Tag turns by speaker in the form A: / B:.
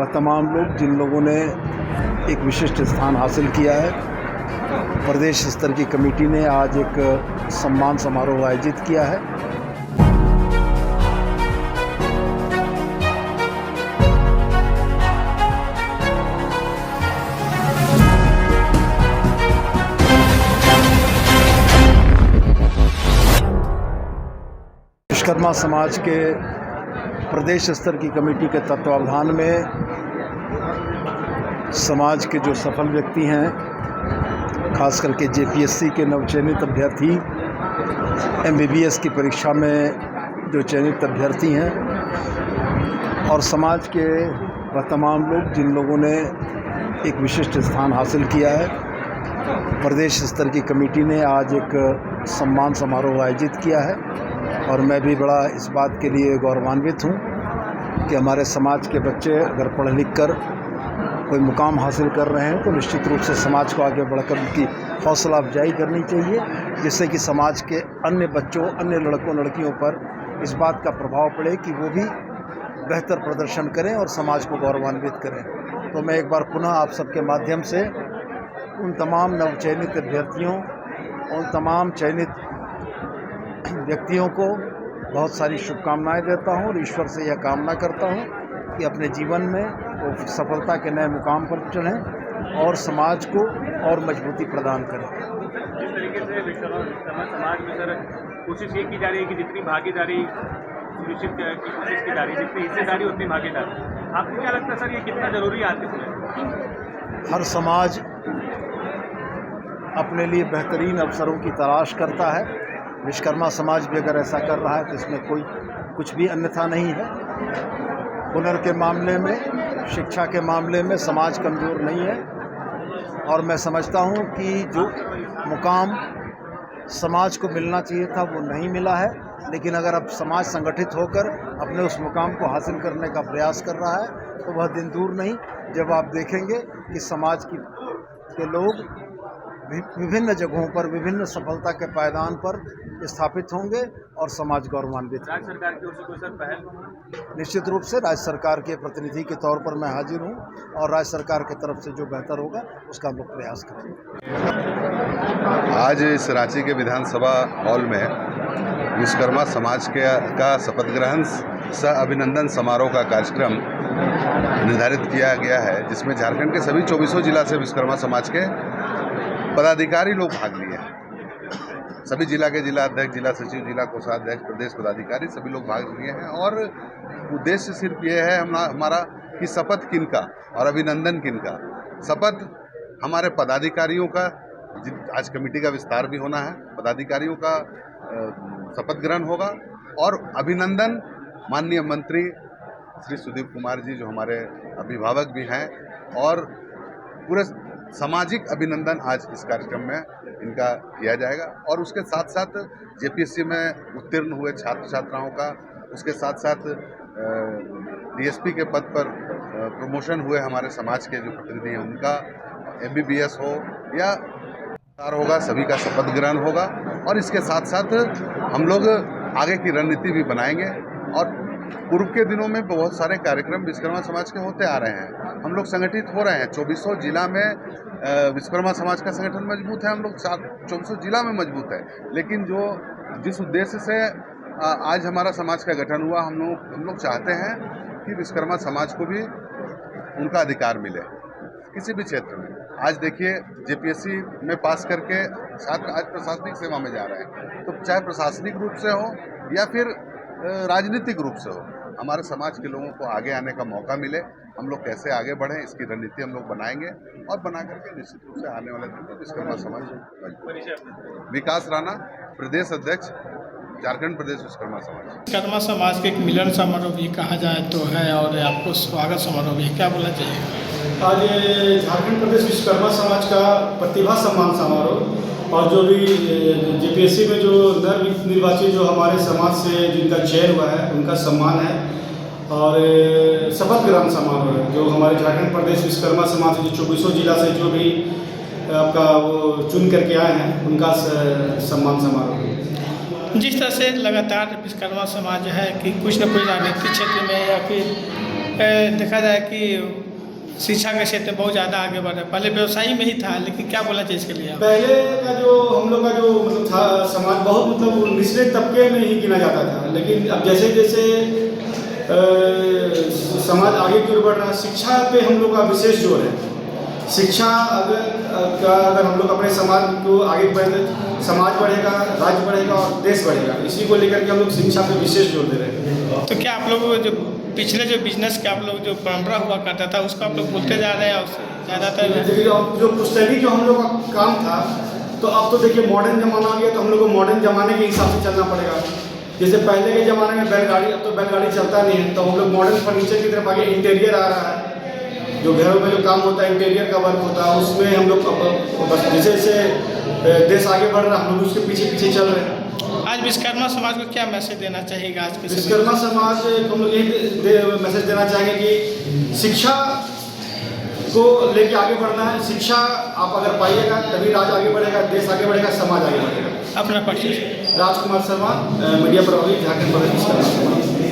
A: वह तमाम लोग जिन लोगों ने एक विशिष्ट स्थान हासिल किया है। प्रदेश स्तर की कमेटी ने आज एक सम्मान समारोह आयोजित किया है। विश्वकर्मा समाज के प्रदेश स्तर की कमेटी के तत्वावधान में समाज के जो सफल व्यक्ति हैं, खास करके जेपीएससी के नवचयनित अभ्यर्थी, एमबीबीएस की परीक्षा में जो चयनित अभ्यर्थी हैं, और समाज के वह तमाम लोग जिन लोगों ने एक विशिष्ट स्थान हासिल किया है। प्रदेश स्तर की कमेटी ने आज एक सम्मान समारोह आयोजित किया है और मैं भी बड़ा इस बात के लिए गौरवान्वित हूँ कि हमारे समाज के बच्चे अगर पढ़ लिख कर कोई मुकाम हासिल कर रहे हैं तो निश्चित रूप से समाज को आगे बढ़कर उनकी हौसला अफजाई करनी चाहिए, जिससे कि समाज के अन्य बच्चों, अन्य लड़कों लड़कियों पर इस बात का प्रभाव पड़े कि वो भी बेहतर प्रदर्शन करें और समाज को गौरवान्वित करें। तो मैं एक बार पुनः आप सबके माध्यम से उन तमाम नवचयनित अभ्यर्थियों, उन तमाम चयनित व्यक्तियों को बहुत सारी शुभकामनाएं देता हूं और ईश्वर से यह कामना करता हूं कि अपने जीवन में वो सफलता के नए मुकाम पर चढ़ें और समाज को और मजबूती प्रदान करें।
B: जिस तरीके से विश्वकर्मा समाज में सर कोशिश ये की जा रही है कि जितनी भागीदारी सुनिश्चित की कोशिश की जा रही है, जितनी हिस्सेदारी उतनी भागीदारी, आपको क्या लगता है सर ये कितना जरूरी है आज के समय?
A: हर समाज अपने लिए बेहतरीन अवसरों की तलाश करता है। विश्वकर्मा समाज भी अगर ऐसा कर रहा है तो इसमें कोई कुछ भी अन्यथा नहीं है। हुनर के मामले में, शिक्षा के मामले में समाज कमज़ोर नहीं है और मैं समझता हूं कि जो मुकाम समाज को मिलना चाहिए था वो नहीं मिला है, लेकिन अगर अब समाज संगठित होकर अपने उस मुकाम को हासिल करने का प्रयास कर रहा है तो वह दिन दूर नहीं जब आप देखेंगे कि समाज के लोग विभिन्न जगहों पर विभिन्न सफलता के पायदान पर स्थापित होंगे और समाज गौरवान्वित।
B: राज्य सरकार की ओर से कोई सर पहल?
A: निश्चित रूप से राज्य सरकार के प्रतिनिधि के तौर पर मैं हाजिर हूं और राज्य सरकार की तरफ से जो बेहतर होगा उसका हम लोग प्रयास करेंगे।
C: आज इस रांची के विधानसभा हॉल में विश्वकर्मा समाज का शपथ ग्रहण सह अभिनंदन समारोह का कार्यक्रम निर्धारित किया गया है, जिसमें झारखंड के सभी 24 जिला से विश्वकर्मा समाज के पदाधिकारी लोग भाग लिए हैं। सभी जिला के जिला अध्यक्ष, जिला सचिव, जिला कोषाध्यक्ष, प्रदेश पदाधिकारी सभी लोग भाग लिए हैं और उद्देश्य सिर्फ ये है हमारा कि शपथ किनका और अभिनंदन किनका। शपथ हमारे पदाधिकारियों का, आज कमेटी का विस्तार भी होना है, पदाधिकारियों का शपथ ग्रहण होगा और अभिनंदन माननीय मंत्री श्री सुदीप कुमार जी जो हमारे अभिभावक भी हैं और पूरे सामाजिक अभिनंदन आज इस कार्यक्रम में इनका किया जाएगा। और उसके साथ साथ जेपीएससी में उत्तीर्ण हुए छात्र छात्राओं का, उसके साथ साथ डीएसपी के पद पर प्रमोशन हुए हमारे समाज के जो प्रतिनिधि हैं उनका, एमबीबीएस हो या होगा, सभी का शपथ ग्रहण होगा। और इसके साथ साथ हम लोग आगे की रणनीति भी बनाएंगे और पूर्व के दिनों में बहुत सारे कार्यक्रम विश्वकर्मा समाज के होते आ रहे हैं। हम लोग संगठित हो रहे हैं, 24 जिला में विश्वकर्मा समाज का संगठन मजबूत है, हम लोग 24 जिला में मजबूत है। लेकिन जिस उद्देश्य से आज हमारा समाज का गठन हुआ, हम लोग चाहते हैं कि विश्वकर्मा समाज को भी उनका अधिकार मिले किसी भी क्षेत्र में। आज देखिए जेपीएससी में पास करके छात्र आज प्रशासनिक सेवा में जा रहे हैं, तो चाहे प्रशासनिक रूप से हो या फिर राजनीतिक रूप से हो, हमारे समाज के लोगों को आगे आने का मौका मिले। हम लोग कैसे आगे बढ़ें इसकी रणनीति हम लोग बनाएंगे और बना करके निश्चित रूप से आने वाले दिन में विश्वकर्मा समाज। विकास राणा, प्रदेश अध्यक्ष, झारखंड प्रदेश विश्वकर्मा समाज।
D: विश्वकर्मा समाज के एक मिलन समारोह भी कहा जाए तो है और आपको स्वागत समारोह भी, क्या बोलना चाहिए?
E: आज झारखंड प्रदेश विश्वकर्मा समाज का प्रतिभा सम्मान समारोह और जो भी जेपीएससी में जो निर्वाचित जो हमारे समाज से जिनका चयन हुआ है उनका सम्मान है और शपथ ग्रहण समारोह है जो हमारे झारखंड प्रदेश विश्वकर्मा समाज के 24 जिला से जो भी आपका वो चुन करके आए हैं उनका सम्मान समारोह।
D: जिस तरह से लगातार विश्वकर्मा समाज है कि कुछ न कुछ राजनीतिक क्षेत्र में या फिर देखा जाए कि शिक्षा के क्षेत्र में बहुत ज़्यादा आगे बढ़ रहा है, पहले व्यवसायी में ही था, लेकिन क्या बोलना चाहिए इसके लिए आप?
E: पहले का जो हम लोग का जो मतलब था समाज बहुत मतलब निचले तबके में ही गिना जाता था, लेकिन अब जैसे जैसे समाज आगे की ओर बढ़ रहा है, शिक्षा पे हम लोग का विशेष जोर है। शिक्षा अगर हम लोग अपने समाज को आगे बढ़े, समाज बढ़ेगा, राज्य बढ़ेगा और देश बढ़ेगा, इसी को लेकर के हम लोग शिक्षा पे विशेष जोर दे रहे हैं।
D: तो क्या आप लोग जो पिछले जो बिजनेस के आप लोग जो परंपरा हुआ करता था उसको आप लोग भूलते जा रहे हैं और ज़्यादातर
E: देखिए अब जो पुश्तैनी जो हम लोग का काम था, तो अब तो देखिए मॉडर्न ज़माना आ गया, तो हम लोग को मॉडर्न ज़माने के हिसाब से चलना पड़ेगा। जैसे पहले के ज़माने में बैलगाड़ी, अब तो बैलगाड़ी चलता नहीं है, तो हम लोग मॉडर्न फर्नीचर की तरफ आगे इंटीरियर आ रहा है। जो घरों में जो काम होता है, इंटीरियर का वर्क होता है, उसमें हम लोग बस जैसे जैसे देश आगे बढ़ रहा है, हम लोग उसके पीछे पीछे चल रहे हैं।
D: आज विश्वकर्मा समाज को क्या मैसेज देना चाहिएगा आज के समय में?
E: विश्वकर्मा समाज को हम लोग यही मैसेज देना चाहेंगे कि शिक्षा को लेके आगे बढ़ना है। शिक्षा आप अगर पाइएगा तभी राज्य आगे बढ़ेगा, देश आगे बढ़ेगा, समाज आगे बढ़ेगा।
D: अपना परिचय।
E: राजकुमार शर्मा, मीडिया प्रभारी, झारखंड प्रदेश विश्वकर्मा समाज।